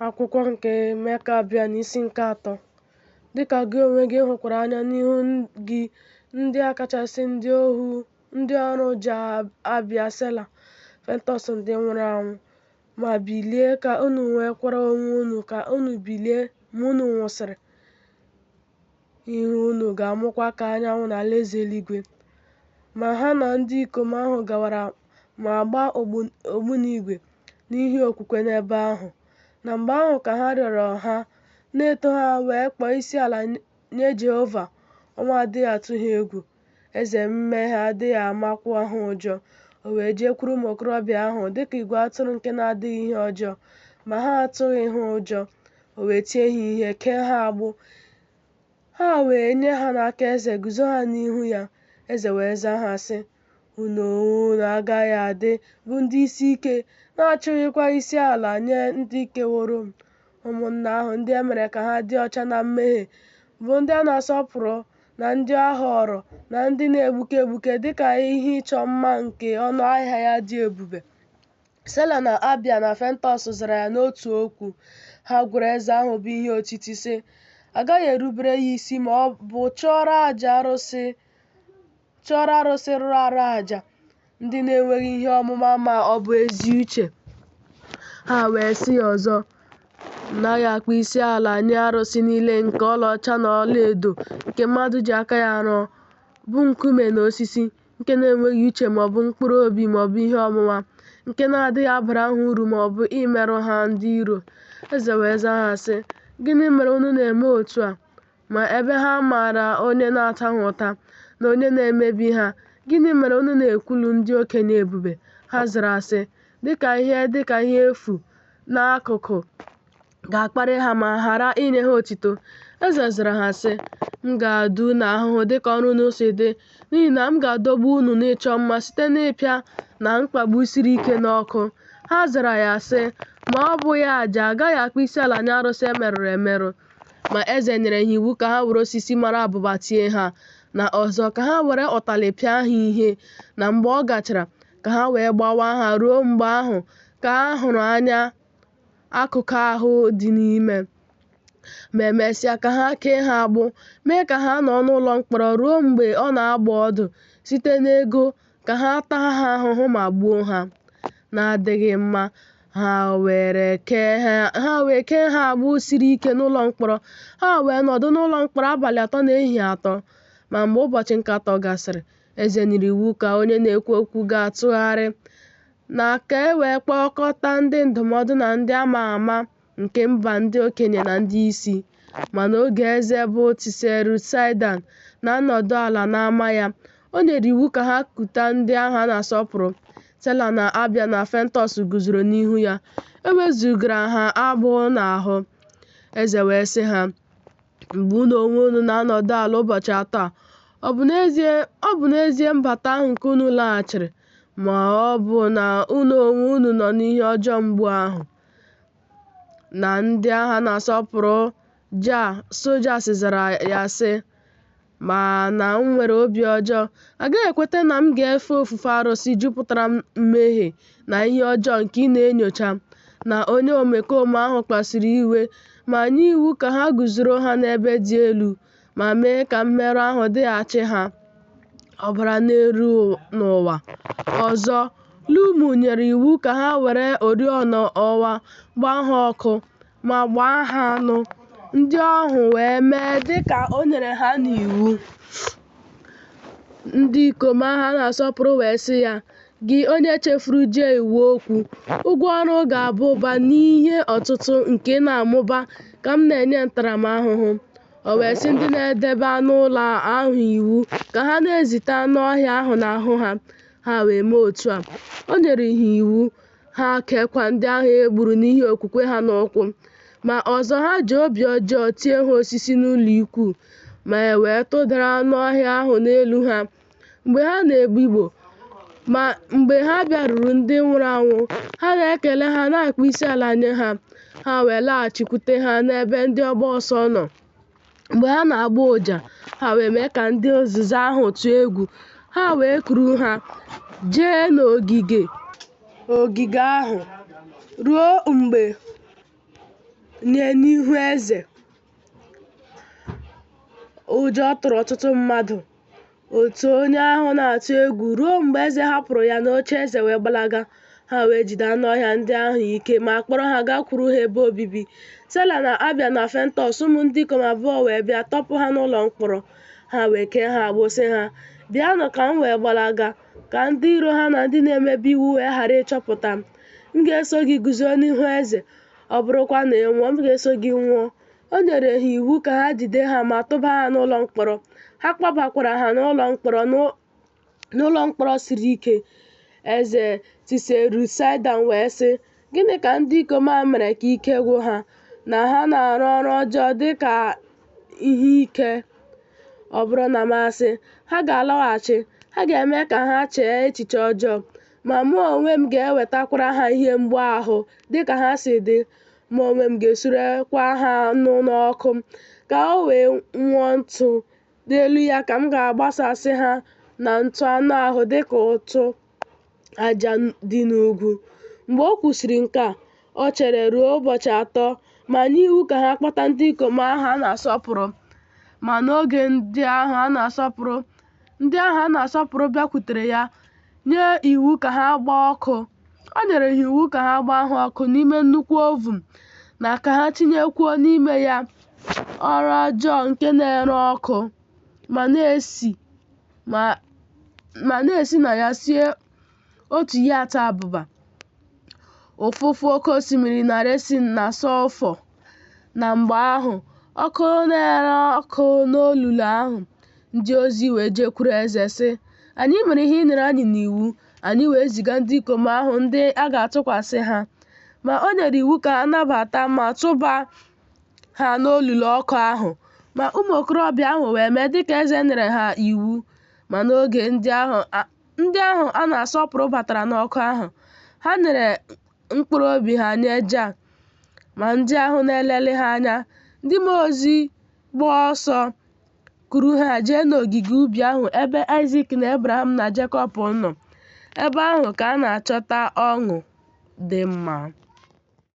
Akwụkwọ nke Emeka abịa n'isi nke 3. Dịka gị onwe gị hụkwara anya n'ihu gị ndị a kachasị ndị ọrụ ji abịa Sela, Fentọs ndị nwụrụ anwụ, ma bilie ka unu nwekwara onwe unu ka unu bilie ma unu nwụsịrị. Ihe unu ga-amụkwa ka anyanwụ n'alaeze eluigwe. Ma ha na ndị ikom ahụ gawara ma gbaa ogbunigwe n'ihi okwukwe n'ebe ahụ. Na mgbe ahụ ka ha rịọrọ ha na-eto ha wee kpọọ isiala nye Jehova. Ọnwụ adịghị atụ ha egwu, eze mmehie adịghị amakwa ha ụjọ. O wee jekwuru ụmụ okorobịa ahụ dịka igwe atụrụ nke na-adịghị ihe ọjọọ, ma ha atụghị ha ụjọ. O wee tie ha ihe, kee ha agbụ. Ha wee nye ha n'aka eze, guzo ha n'ihu ya. Eze wee zaa ha sị, unu onwe unu agaghị adị bụ ndị isi ike, na-achụghịkwa isi ala nye ndị keworo m. Ụmụnna ahụ ndị e mere ka ha dị ọcha na mmehie, bụ ndị a na-asọpụrụ, na ndị a họrọ, na ndị na-egbuke egbuke dịka ihe ịchọ mma nke ọnụ ahịa ya dị ebube. Sela na Abia na Fentọs zara ya n'otu okwu. Ha gwara eze ahụ bụ ihe otiti sị, agaghị erubere ya isi ma ọ bụ chụọrọ arụsị rụrụ arụ àjà, ndị na-enweghị ihe ọmụma ma ọ bụ ezi uche. Ha wee sị ya ọzọ, naghị akpọ isi ala nye arụsị niile nke ọlaọcha na ọlaedo nke mmadụ ji aka ya rụọ, bụ nkume na osisi, nke na-enweghị uche maọbụ mkpụrụ obi maọbụ ihe ọmụma, nke na-adịghị abara ha uru maọbụ imerụ ha ndị iro. Eze wee zaa ha sị, gịnị mere unu na-eme otu a? Ma ebe ha maara onye na-ataghị ụta na onye na-emebi ha, gịnị mere unu na-ekwulu ndị okenye ebube? Ha zara sị, dịka ihe efu n'akụkụ ga-akparị ha ma ghara inye ha otito. Eze zara ha sị, m ga-ada unu ahụhụ dịka ọrụ unu si dị, n'ihi na m ga-adọgbu unu n'ịchọ mma site n'ịpịa na mkpagbu siri ike n'ọkụ. Ha zara ya sị, ma ọ bụghị àjà, agaghị akpọ isiala nye arụsị emerụrụ emerụ. Ma eze nyere ha iwu ka ha were osisi mara abụba tie ha, na ọzọ ka ha were ụtalị pịa ha ihe, na mgbe ọ gachara ka ha wee gbawaa ha ruo mgbe ahụ ka ha hụrụ anya akụkụ ahụ dị n'ime. Ma emesịa ka ha kee ha agbụ, mee ka ha nọ n'ụlọ mkpọrọ ruo mgbe ọ na-agba ọdụ site n'ego ka ha taa ha ahụhụ ma gbuo ha na-adịghị mma. Ha wee kee ha agbụ siri ike n'ụlọ mkpọrọ. Ha wee nọdụ n'ụlọ mkpọrọ abalị 3 na ehihie 3. Ma mgbe ụbọchị nke 3 gasịrị, eze nyere iwu ka onye na-ekwu okwu ga-atụgharị, na ka e wee kpọkọta ndị ndụmọdụ na ndị ama ama nke mba, ndị okenye na ndị isi. Ma n'oge eze bụ Tiserusaịdan na-anọdụ ala n'ama ya, o nyere iwu ka ha kuta ndị ahụ a na-asọpụrụ. Sela na Abia na Fentọs guzoro n'ihu ya, ewezugara ha agbụ n'ahụ. Eze wee sị ha, mgbe unu onwe unu na-anọdụ ala ụbọchị 3 a, ọ bụ n'ezie mbata ahụ nke unu laghachiri, ma ọ bụ na unu onwe unu nọ n'ihe ọjọọ mgbu ahụ? Na ndị agha na-asọpụrụ Sojas zara ya sị, ma na m nwere obi ọjọọ, agaghị ekweta na m ga-efe ofufe arụsị jupụtara mmehie na ihe ọjọọ nke ị na-enyocha. Na onye omekome ahụ kpasuru iwe ma nye iwu ka ha guzoro ha n'ebe dị elu, ma mee ka mmerụ ahụ dịghachi ha ọbara n'elu n'ụwa. Ọzọ, Lumu nyere iwu ka ha were oriọna ọwa gbaa ha ọkụ ma gbaa ha anụ. Ndị ahụ wee mee dịka o nyere ha n'iwu. Ndị ikom ahụ a na-asọpụrụ wee sị ya, gị onye chefuru jee iwu okwu, ụgwọ ọrụ ga-aba ụba n'ihe ọtụtụ nke na-amụba ka m na-enye ntaramahụhụ. O wee sị ndị na-edebe anụ ụlọ ahụ iwu ka ha na-ezite anụ ọhịa ahụ n'ahụ ha. Ha wee mee otu a. O nyere ha iwu, ha kekwa ndị ahụ e gburu n'ihi okwukwe ha n'ụkwụ. Ma ọzọ, ha ji obi ọjọọ tie ha osisi n'ụlọ ikwu, ma e wee tụdara anụ ọhịa ahụ n'elu ha mgbe ha na-egbe igbo. Ma mgbe ha bịaruru ndị nwụrụ anwụ, ha na-ekele ha na-akpọ isiala nye ha. Ha wee laghachikwute ha n'ebe ndị ọgba ọsọ nọ. Mgbe ha na-agba ụja, ha wee mee ka ndị ozizi ahụ tụọ egwu. Ha wee kuru ha jee n'ogige ahụ ruo mgbe nye n'ihu eze. Ụjọ tụrụ ọtụtụ mmadụ. Otu onye ahụ na-atụ egwu ruo mgbe eze hapụrụ ya n'oche eze wee gbalaga. Ha wee jide anụ ọhịa ndị ahụ ike ma kpọrọ ha gakwuru ha ebe obibi. Sela na Abia na Fentus, ụmụ ndị ikom abụọ wee bịa tọpụ ha n'ụlọ mkpọrọ. Ha wee kee ha agbụ sị ha, "Bịanụ ka m wee gbalaga, ka ndị iro ha na ndị na-emebi iwu wee ghara ịchọpụta m. M ga-eso gị guzo n'ihu eze. Ọ bụrụkwa na ị nwụọ, m ga-eso gị nwụọ." O nyere ha iwu ka ha jide ha ma tụba ha n'ụlọ mkpọrọ. Ha kpọbakwara ha n'ụlọ mkpọrọ siri ike. Eze Tiserusaịdan wee sị, "Gịnị ka ndị ikom a mere ka ike gwụ ha, na ha na-arụ ọrụ ọjọọ dị ka ihe ike? Ọ bụrụ na m asị, ha ga-alọghachi, ha ga-eme ka ha chee echiche ọjọọ, ma mụ onwe m ga-ewetakwara ha ihe mgbu ahụ dịka ha si dị. Mụ onwe m ga-esurekwa ha anụ n'ọkụ ka o wee nwụọ ntụ. N'elu ya ka m ga-agbasasị ha na ntụ anụ ahụ dịka ụtụ aja dị n'ugwu." Mgbe o kwusịrị nke a, o chere ruo ụbọchị 3 ma nye iwu ka ha kpọta ndị ikom ahụ a na-asọpụrụ. Ma n'oge ndị ahụ a na-asọpụrụ bịakwutere ya nye iwu ka ha gbaa ọkụ. O nyere ha iwu ka ha gbaa ha ọkụ n'ime nnukwu ovun na ka ha tinyekwuo n'ime ya ọrụ ọjọọ nke na-ere ọkụ ma na-esi na ya sie otu ihe atọ abụba, ụfụfụ oke osimiri na resin na sọlfọ. Na mgbe ahụ, ọkụ na-ere ọkụ n'olulu ahụ. Ndị ozi wee jekwuru eze sị, "Anyị mere ihe ị nyere anyị n'iwu." Anyị wee ziga ndị ikom ahụ ndị a ga-atụkwasị ha. Ma o nyere iwu ka ha nabata ma tụba ha n'olulu ọkụ ahụ. Ma ụmụ okorobịa ahụ wee mee dịka eze nyere ha iwu. Ma n'oge ndị ahụ a na-asọpụrụ batara n'ọkụ ahụ, ha nyere mkpụrụ obi ha nye Jah. Ma ndị ahụ na-elele ha anya, ndị mmụọ ozi gbaa ọsọ kuru ha jee n'ogige ubi ahụ ebe Aịzik na Ebraham na Jekọb nọ. Ebe ahụ ka a na-achọta ọṅụ dị mma.